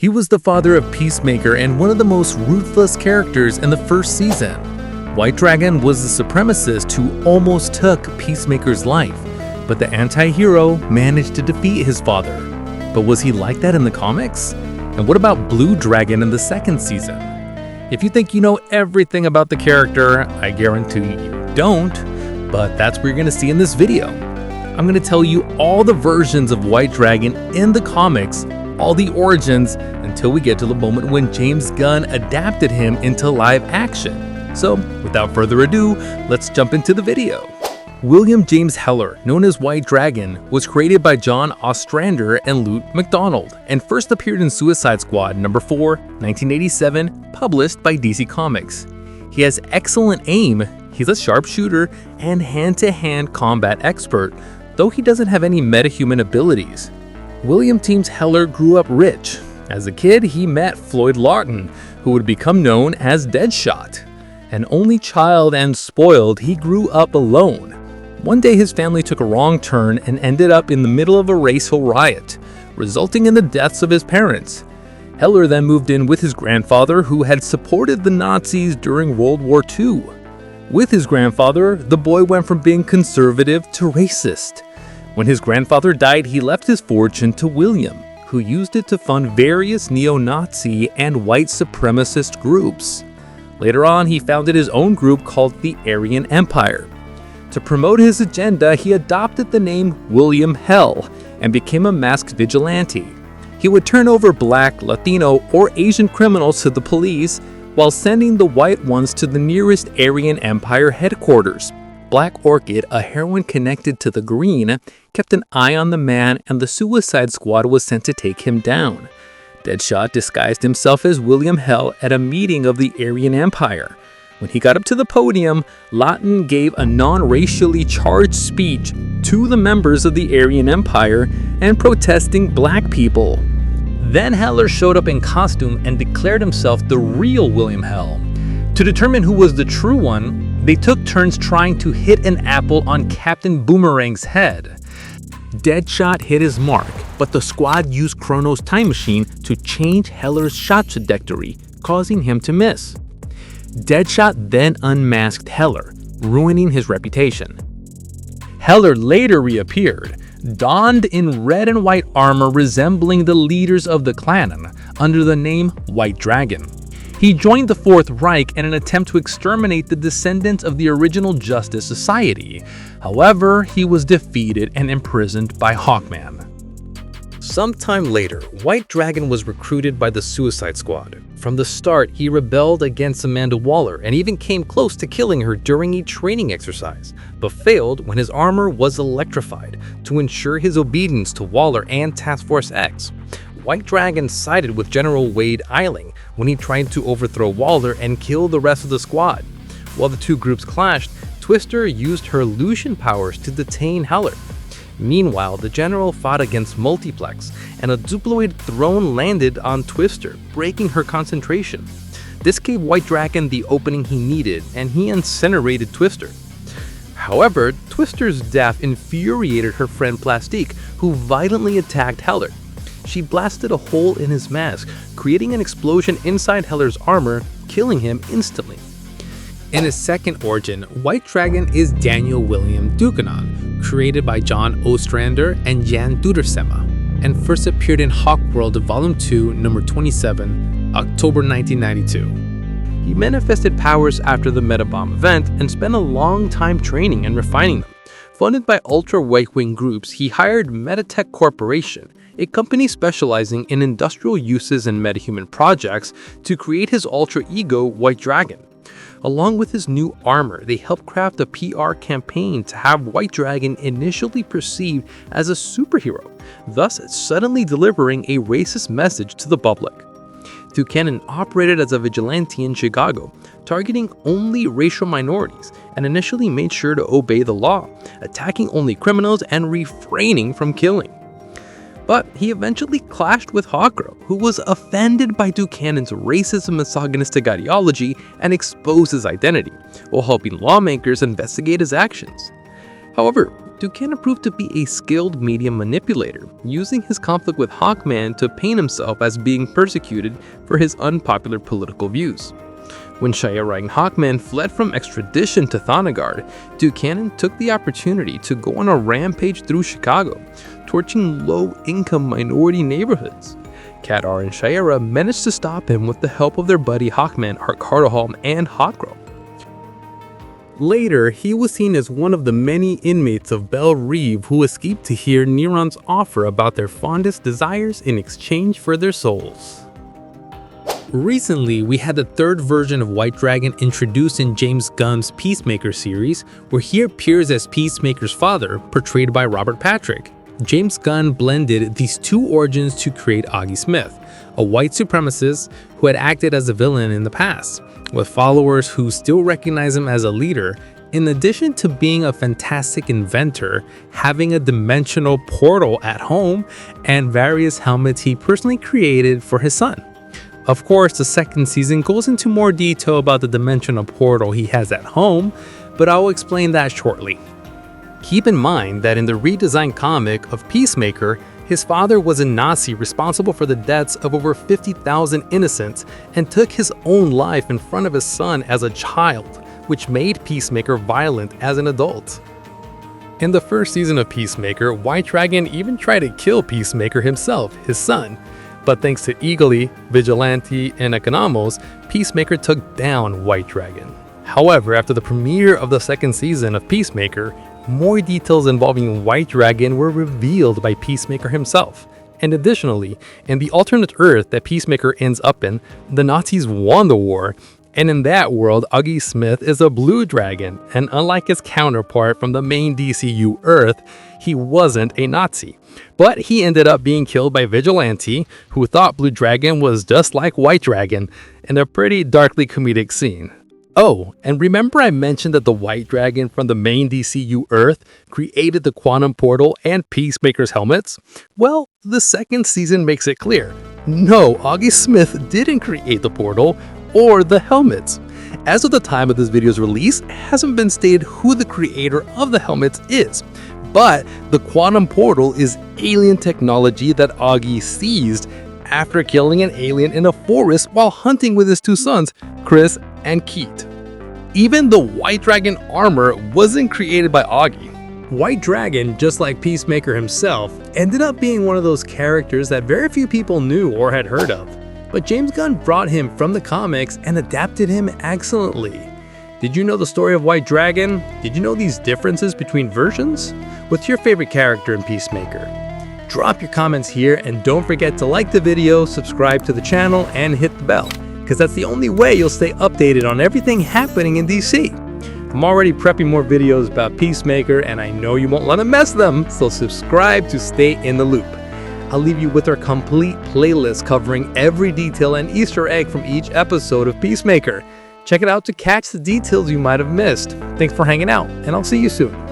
He was the father of Peacemaker and one of the most ruthless characters in the first season. White Dragon was the supremacist who almost took Peacemaker's life, but the anti-hero managed to defeat his father. But was he like that in the comics? And what about Blue Dragon in the second season? If you think you know everything about the character, I guarantee you don't, but that's what you're going to see in this video. I'm going to tell you all the versions of White Dragon in the comics, all the origins, until we get to the moment when James Gunn adapted him into live action. So, without further ado, let's jump into the video. William James Heller, known as White Dragon, was created by John Ostrander and Luke McDonald, and first appeared in Suicide Squad number 4, 1987, published by DC Comics. He has excellent aim, he's a sharpshooter, and hand-to-hand combat expert, though he doesn't have any metahuman abilities. William James Heller grew up rich. As a kid, he met Floyd Lawton, who would become known as Deadshot. An only child and spoiled, he grew up alone. One day his family took a wrong turn and ended up in the middle of a racial riot, resulting in the deaths of his parents. Heller then moved in with his grandfather, who had supported the Nazis during World War II. With his grandfather, the boy went from being conservative to racist. When his grandfather died, he left his fortune to William, who used it to fund various neo-Nazi and white supremacist groups. Later on, he founded his own group called the Aryan Empire. To promote his agenda, he adopted the name William Hell and became a masked vigilante. He would turn over Black, Latino, or Asian criminals to the police while sending the white ones to the nearest Aryan Empire headquarters. Black Orchid, a heroine connected to the Green, kept an eye on the man, and the Suicide Squad was sent to take him down. Deadshot disguised himself as William Hell at a meeting of the Aryan Empire. When he got up to the podium, Lawton gave a non-racially charged speech to the members of the Aryan Empire and protesting black people. Then Heller showed up in costume and declared himself the real William Hell. To determine who was the true one, they took turns trying to hit an apple on Captain Boomerang's head. Deadshot hit his mark, but the squad used Chrono's time machine to change Heller's shot trajectory, causing him to miss. Deadshot then unmasked Heller, ruining his reputation. Heller later reappeared, donned in red and white armor resembling the leaders of the Klan, under the name White Dragon. He joined the Fourth Reich in an attempt to exterminate the descendants of the original Justice Society. However, he was defeated and imprisoned by Hawkman. Sometime later, White Dragon was recruited by the Suicide Squad. From the start, he rebelled against Amanda Waller and even came close to killing her during a training exercise, but failed when his armor was electrified to ensure his obedience to Waller and Task Force X. White Dragon sided with General Wade Eiling when he tried to overthrow Waller and kill the rest of the squad. While the two groups clashed, Twister used her illusion powers to detain Heller. Meanwhile, the General fought against Multiplex, and a Duploid throne landed on Twister, breaking her concentration. This gave White Dragon the opening he needed, and he incinerated Twister. However, Twister's death infuriated her friend Plastique, who violently attacked Heller. She blasted a hole in his mask, creating an explosion inside Heller's armor, killing him instantly. In his second origin, White Dragon is Daniel William Dukanon, created by John Ostrander and Jan Dudersema, and first appeared in Hawkworld Volume 2, number 27, October 1992. He manifested powers after the Metabomb event and spent a long time training and refining them. Funded by ultra-right-wing groups, he hired Metatech Corporation, a company specializing in industrial uses and metahuman projects, to create his alter ego White Dragon. Along with his new armor, they helped craft a PR campaign to have White Dragon initially perceived as a superhero, thus suddenly delivering a racist message to the public. Dukanon operated as a vigilante in Chicago, targeting only racial minorities, and initially made sure to obey the law, attacking only criminals and refraining from killing. But he eventually clashed with Hawkgirl, who was offended by Dukanon's racist and misogynistic ideology and exposed his identity, while helping lawmakers investigate his actions. However, Cannon proved to be a skilled media manipulator, using his conflict with Hawkman to paint himself as being persecuted for his unpopular political views. When Shiera and Hawkman fled from extradition to Thanagar, Cannon took the opportunity to go on a rampage through Chicago, torching low-income minority neighborhoods. Cat-R and Shiera managed to stop him with the help of their buddy Hawkman, Art Cardahall, and Hawkgirl. Later, he was seen as one of the many inmates of Belle Reve who escaped to hear Neron's offer about their fondest desires in exchange for their souls. Recently, we had the third version of White Dragon introduced in James Gunn's Peacemaker series, where he appears as Peacemaker's father, portrayed by Robert Patrick. James Gunn blended these two origins to create Augie Smith, a white supremacist who had acted as a villain in the past, with followers who still recognize him as a leader, in addition to being a fantastic inventor, having a dimensional portal at home, and various helmets he personally created for his son. Of course, the second season goes into more detail about the dimensional portal he has at home, but I'll explain that shortly. Keep in mind that in the redesigned comic of Peacemaker, his father was a Nazi responsible for the deaths of over 50,000 innocents and took his own life in front of his son as a child, which made Peacemaker violent as an adult. In the first season of Peacemaker, White Dragon even tried to kill Peacemaker himself, his son. But thanks to Eagly, Vigilante, and Economos, Peacemaker took down White Dragon. However, after the premiere of the second season of Peacemaker, more details involving White Dragon were revealed by Peacemaker himself. And additionally, in the alternate Earth that Peacemaker ends up in, the Nazis won the war, and in that world, Augie Smith is a blue dragon, and unlike his counterpart from the main DCU Earth, he wasn't a Nazi. But he ended up being killed by Vigilante, who thought Blue Dragon was just like White Dragon, in a pretty darkly comedic scene. Oh, and remember I mentioned that the White Dragon from the main DCU Earth created the Quantum Portal and Peacemaker's helmets? Well, the second season makes it clear. No, Augie Smith didn't create the portal or the helmets. As of the time of this video's release, it hasn't been stated who the creator of the helmets is. But the Quantum Portal is alien technology that Augie seized after killing an alien in a forest while hunting with his two sons, Chris and Keith. Even the White Dragon armor wasn't created by Augie. White Dragon, just like Peacemaker himself, ended up being one of those characters that very few people knew or had heard of. But James Gunn brought him from the comics and adapted him excellently. Did you know the story of White Dragon? Did you know these differences between versions? What's your favorite character in Peacemaker? Drop your comments here and don't forget to like the video, subscribe to the channel, and hit the bell, because that's the only way you'll stay updated on everything happening in DC. I'm already prepping more videos about Peacemaker and I know you won't want to miss them, so subscribe to stay in the loop. I'll leave you with our complete playlist covering every detail and Easter egg from each episode of Peacemaker. Check it out to catch the details you might have missed. Thanks for hanging out, and I'll see you soon.